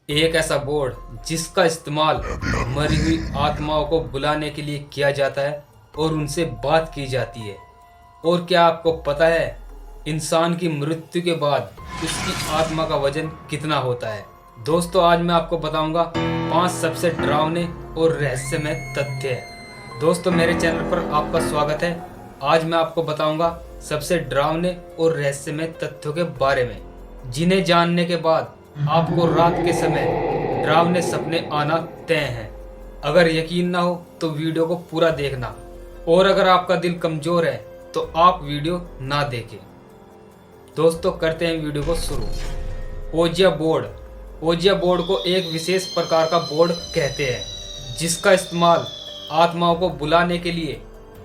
एक ऐसा बोर्ड जिसका इस्तेमाल मरी हुई आत्माओं को बुलाने के लिए किया जाता है और उनसे बात की जाती है। और क्या आपको पता है इंसान की मृत्यु के बाद उसकी आत्मा का वजन कितना होता है? दोस्तों, आज मैं आपको बताऊंगा 5 सबसे डरावने और रहस्यमय तथ्य। दोस्तों, मेरे चैनल पर आपका स्वागत है। आज मैं आपको बताऊंगा सबसे डरावने और रहस्यमय तथ्यों के बारे में, जिन्हें जानने के बाद आपको रात के समय डरावने सपने आना तय हैं। अगर यकीन ना हो तो वीडियो को पूरा देखना, और अगर आपका दिल कमजोर है तो आप वीडियो ना देखें। दोस्तों, करते हैं वीडियो को शुरू। ओजिया बोर्ड। ओजिया बोर्ड को एक विशेष प्रकार का बोर्ड कहते हैं, जिसका इस्तेमाल आत्माओं को बुलाने के लिए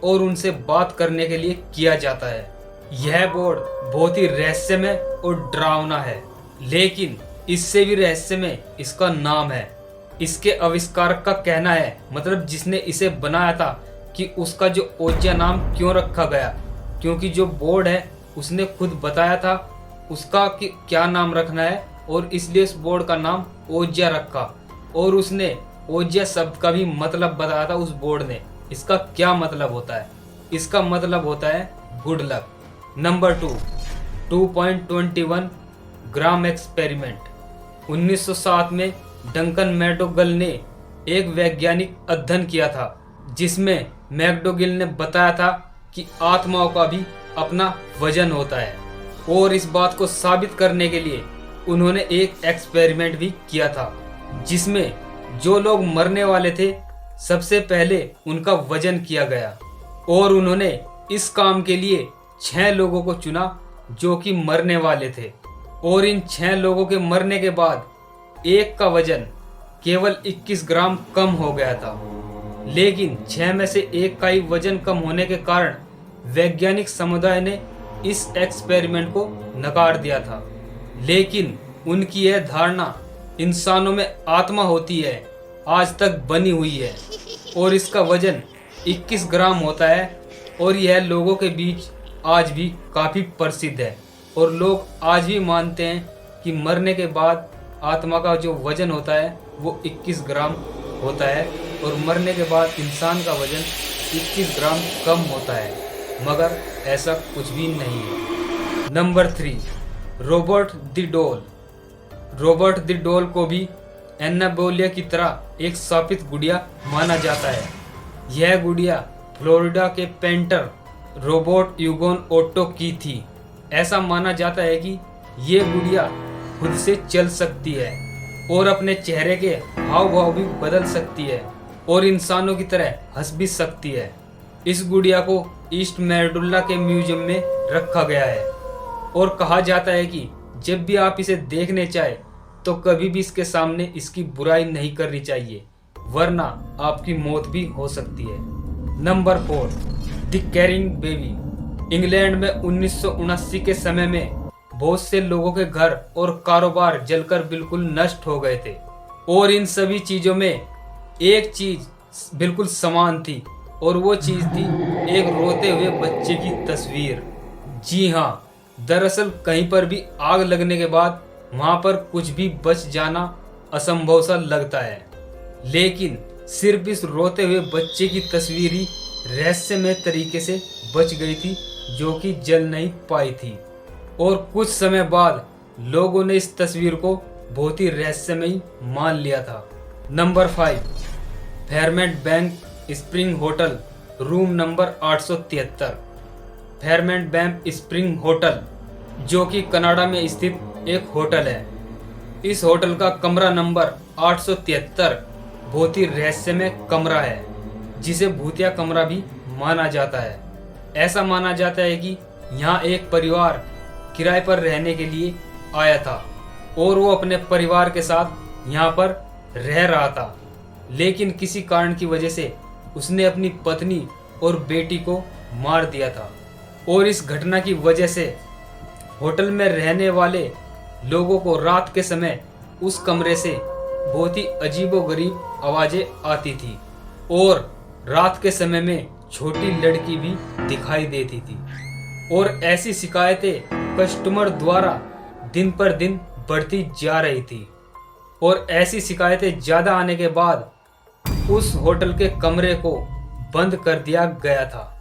और उनसे बात करने के लिए किया जाता है। यह बोर्ड बहुत ही रहस्यमय और डरावना है, लेकिन इससे भी रहस्यमय इसका नाम है। इसके आविष्कारक का कहना है, मतलब जिसने इसे बनाया था, कि उसका जो ओजिया नाम क्यों रखा गया, क्योंकि जो बोर्ड है उसने खुद बताया था उसका कि क्या नाम रखना है, और इसलिए इस बोर्ड का नाम ओजिया रखा। और उसने ओजिया शब्द का भी मतलब बताया था उस बोर्ड ने। इसका क्या मतलब होता है? इसका मतलब होता है गुड लक। नंबर 2, 2.21 ग्राम एक्सपेरिमेंट। 1907 में डंकन मैकडोगल ने एक वैज्ञानिक अध्ययन किया था, जिसमें मैकडोगल ने बताया था कि आत्माओं का भी अपना वजन होता है। और इस बात को साबित करने के लिए उन्होंने एक एक्सपेरिमेंट भी किया था, जिसमें जो लोग मरने वाले थे सबसे पहले उनका वजन किया गया। और उन्होंने इस काम के लिए 6 लोगों को चुना जो कि मरने वाले थे। और इन 6 लोगों के मरने के बाद एक का वजन केवल 21 ग्राम कम हो गया था। लेकिन 6 में से एक का ही वजन कम होने के कारण वैज्ञानिक समुदाय ने इस एक्सपेरिमेंट को नकार दिया था। लेकिन उनकी यह धारणा इंसानों में आत्मा होती है आज तक बनी हुई है, और इसका वजन 21 ग्राम होता है। और यह लोगों के बीच आज भी काफ़ी प्रसिद्ध है, और लोग आज भी मानते हैं कि मरने के बाद आत्मा का जो वजन होता है वो 21 ग्राम होता है, और मरने के बाद इंसान का वजन 21 ग्राम कम होता है, मगर ऐसा कुछ भी नहीं है। Number 3, Robert the doll. Robert the doll को भी एनाबोलिया की तरह एक शापित गुड़िया माना जाता है। यह गुड़िया फ्लोरिडा के पेंटर रोबर्ट यूगोन ओट्टो की थी। ऐसा माना जाता है कि ये गुड़िया खुद से चल सकती है और अपने चेहरे के हाव भाव भी बदल सकती है, और इंसानों की तरह हंस भी सकती है। इस गुड़िया को ईस्ट मेडुल्ला के म्यूजियम में रखा गया है, और कहा जाता है कि जब भी आप इसे देखने चाहे तो कभी भी इसके सामने इसकी बुराई नहीं करनी चाहिए, वरना आपकी मौत भी हो सकती है। Number 4, the carrying baby. England में 1979 के समय में बहुत से लोगों के घर और कारोबार जलकर बिल्कुल नष्ट हो गए थे, और इन सभी चीजों में एक चीज बिल्कुल समान थी, और वो चीज थी एक रोते हुए बच्चे की तस्वीर। जी हाँ, दरअसल कहीं पर भी आग लगने के बाद वहां पर कुछ भी बच जाना असंभव सा लगता है, लेकिन सिर्फ इस रोते हुए बच्चे की तस्वीर ही रहस्यमय तरीके से बच गई थी, जो कि जल नहीं पाई थी। और कुछ समय बाद लोगों ने इस तस्वीर को बहुत ही रहस्यमयी मान लिया था। Number 5, Fairmont Banff spring hotel, room number 873। Fairmont Banff spring hotel, जो कि कनाडा में स्थित एक होटल है। इस होटल का कमरा नंबर 873 बहुत ही रहस्यमय कमरा है, जिसे भूतिया कमरा भी माना जाता है। ऐसा माना जाता है कि यहाँ एक परिवार किराए पर रहने के लिए आया था, और वो अपने परिवार के साथ यहाँ पर रह रहा था, लेकिन किसी कारण की वजह से उसने अपनी पत्नी और बेटी को मार दिया था। और इस घटना की वजह से होटल में रहने वाले लोगों को रात के समय उस कमरे से बहुत ही अजीबोगरीब आवाजें आती थी, और रात के समय में छोटी लड़की भी दिखाई देती थी। और ऐसी शिकायतें कस्टमर द्वारा दिन पर दिन बढ़ती जा रही थी। और ऐसी शिकायतें ज़्यादा आने के बाद उस होटल के कमरे को बंद कर दिया गया था।